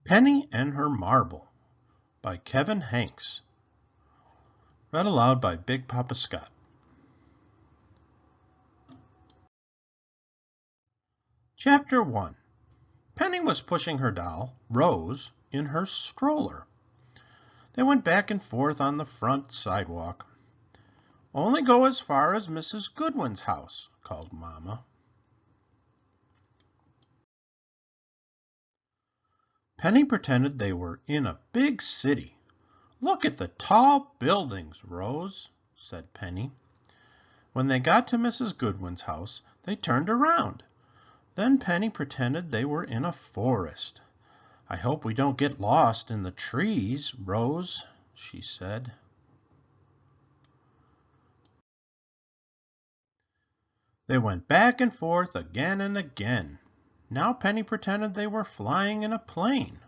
Penny and Her Marble by Kevin Henkes. Read aloud by Big Papa Scott. Chapter 1. Penny was pushing her doll, Rose, in her stroller. They went back and forth on the front sidewalk. "Only go as far as Mrs. Goodwin's house," called Mama. Penny pretended they were in a big city. "Look at the tall buildings, Rose," said Penny. When they got to Mrs. Goodwin's house, they turned around. Then Penny pretended they were in a forest. "I hope we don't get lost in the trees, Rose," she said. They went back and forth again and again. Now Penny pretended they were flying in a plane.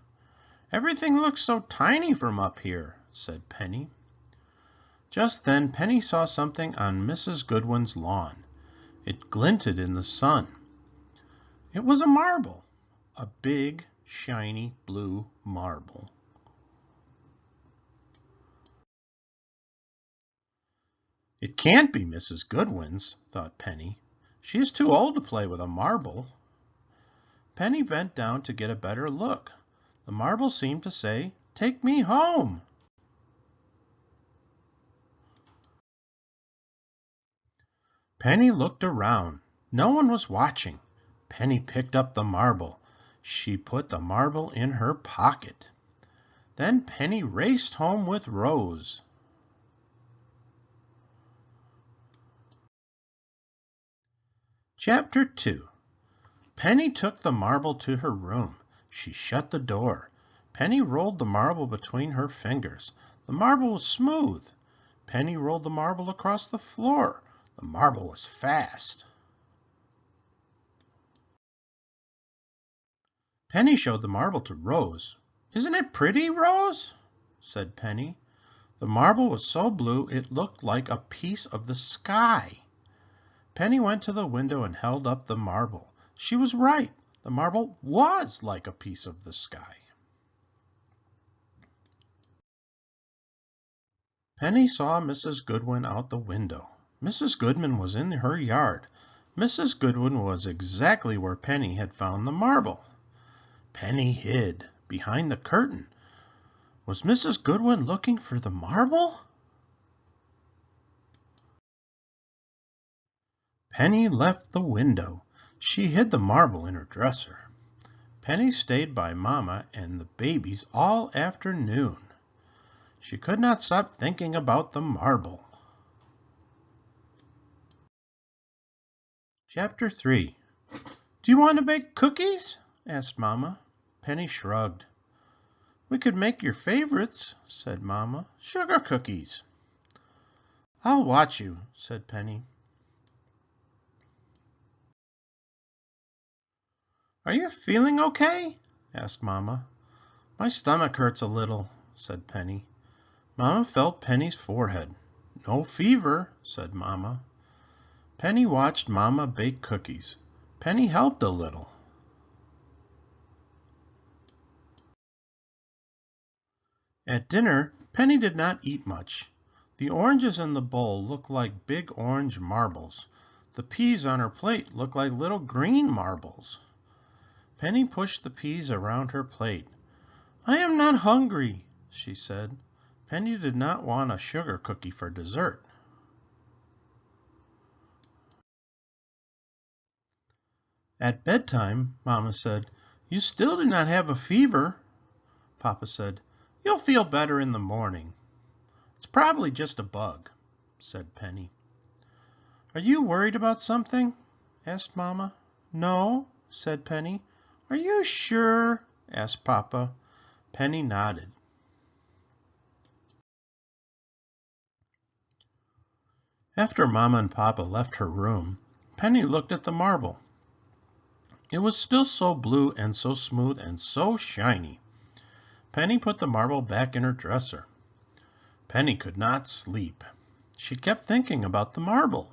"Everything looks so tiny from up here," said Penny. Just then Penny saw something on Mrs. Goodwin's lawn. It glinted in the sun. It was a marble, a big, shiny blue marble. "It can't be Mrs. Goodwin's," thought Penny. "She is too old to play with a marble." Penny bent down to get a better look. The marble seemed to say, "Take me home." Penny looked around. No one was watching. Penny picked up the marble. She put the marble in her pocket. Then Penny raced home with Rose. Chapter 2. Penny took the marble to her room. She shut the door. Penny rolled the marble between her fingers. The marble was smooth. Penny rolled the marble across the floor. The marble was fast. Penny showed the marble to Rose. "Isn't it pretty, Rose?" said Penny. The marble was so blue it looked like a piece of the sky. Penny went to the window and held up the marble. She was right. The marble was like a piece of the sky. Penny saw Mrs. Goodwin out the window. Mrs. Goodwin was in her yard. Mrs. Goodwin was exactly where Penny had found the marble. Penny hid behind the curtain. Was Mrs. Goodwin looking for the marble? Penny left the window. She hid the marble in her dresser. Penny stayed by Mama and the babies all afternoon. She could not stop thinking about the marble. Chapter 3. "Do you want to bake cookies?" asked Mama. Penny shrugged. "We could make your favorites," said Mama. "Sugar cookies." "I'll watch you," said Penny. "Are you feeling okay?" asked Mama. "My stomach hurts a little," said Penny. Mama felt Penny's forehead. "No fever," said Mama. Penny watched Mama bake cookies. Penny helped a little. At dinner, Penny did not eat much. The oranges in the bowl looked like big orange marbles. The peas on her plate looked like little green marbles. Penny pushed the peas around her plate. "I am not hungry," she said. Penny did not want a sugar cookie for dessert. At bedtime, Mama said, "You still do not have a fever." Papa said, "You'll feel better in the morning." "It's probably just a bug," said Penny. "Are you worried about something?" asked Mama. "No," said Penny. "Are you sure?" asked Papa. Penny nodded. After Mama and Papa left her room, Penny looked at the marble. It was still so blue and so smooth and so shiny. Penny put the marble back in her dresser. Penny could not sleep. She kept thinking about the marble.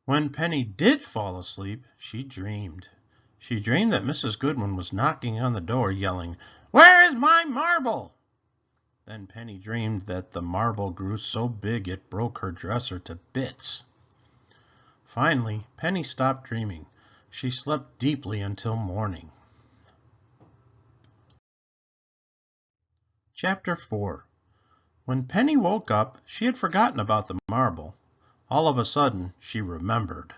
When Penny did fall asleep, she dreamed. She dreamed that Mrs. Goodwin was knocking on the door, yelling, "Where is my marble?" Then Penny dreamed that the marble grew so big it broke her dresser to bits. Finally, Penny stopped dreaming. She slept deeply until morning. Chapter 4. When Penny woke up, she had forgotten about the marble. All of a sudden, she remembered.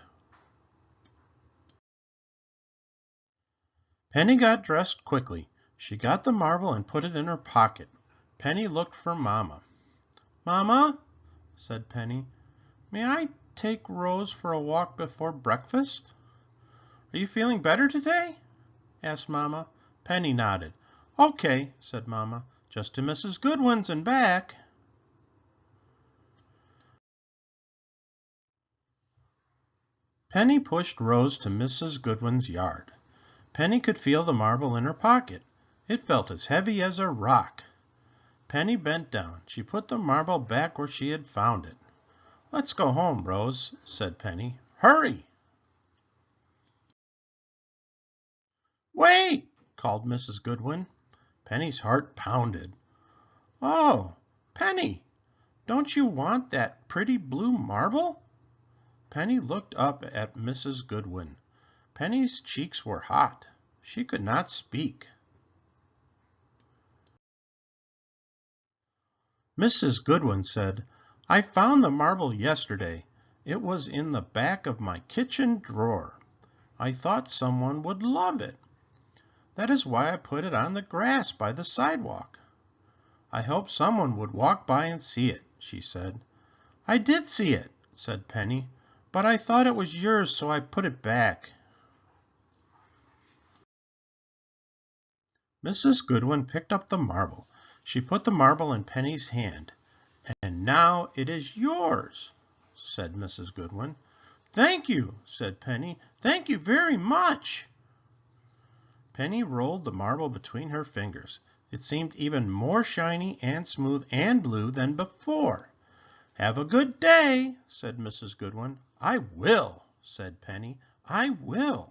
Penny got dressed quickly. She got the marble and put it in her pocket. Penny looked for Mama. "Mama," said Penny, "may I take Rose for a walk before breakfast?" "Are you feeling better today?" asked Mama. Penny nodded. "Okay," said Mama, "just to Mrs. Goodwin's and back." Penny pushed Rose to Mrs. Goodwin's yard. Penny could feel the marble in her pocket. It felt as heavy as a rock. Penny bent down. She put the marble back where she had found it. "Let's go home, Rose," said Penny. "Hurry!" "Wait!" called Mrs. Goodwin. Penny's heart pounded. "Oh, Penny, don't you want that pretty blue marble?" Penny looked up at Mrs. Goodwin. Penny's cheeks were hot. She could not speak. Mrs. Goodwin said, "I found the marble yesterday. It was in the back of my kitchen drawer. I thought someone would love it. That is why I put it on the grass by the sidewalk. I hoped someone would walk by and see it," she said. "I did see it," said Penny, "but I thought it was yours, so I put it back." Mrs. Goodwin picked up the marble. She put the marble in Penny's hand. "And now it is yours," said Mrs. Goodwin. "Thank you," said Penny. "Thank you very much." Penny rolled the marble between her fingers. It seemed even more shiny and smooth and blue than before. "Have a good day," said Mrs. Goodwin. "I will," said Penny. "I will."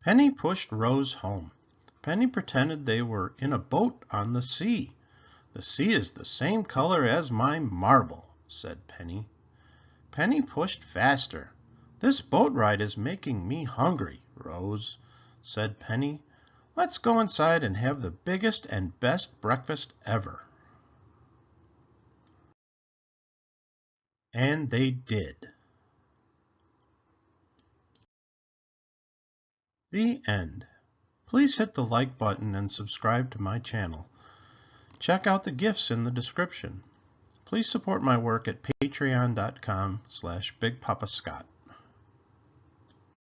Penny pushed Rose home. Penny pretended they were in a boat on the sea. "The sea is the same color as my marble," said Penny. Penny pushed faster. "This boat ride is making me hungry, Rose," said Penny. "Let's go inside and have the biggest and best breakfast ever." And they did. The end. Please hit the like button and subscribe to my channel. Check out the gifts in the description. Please support my work at patreon.com/BigPapaScott.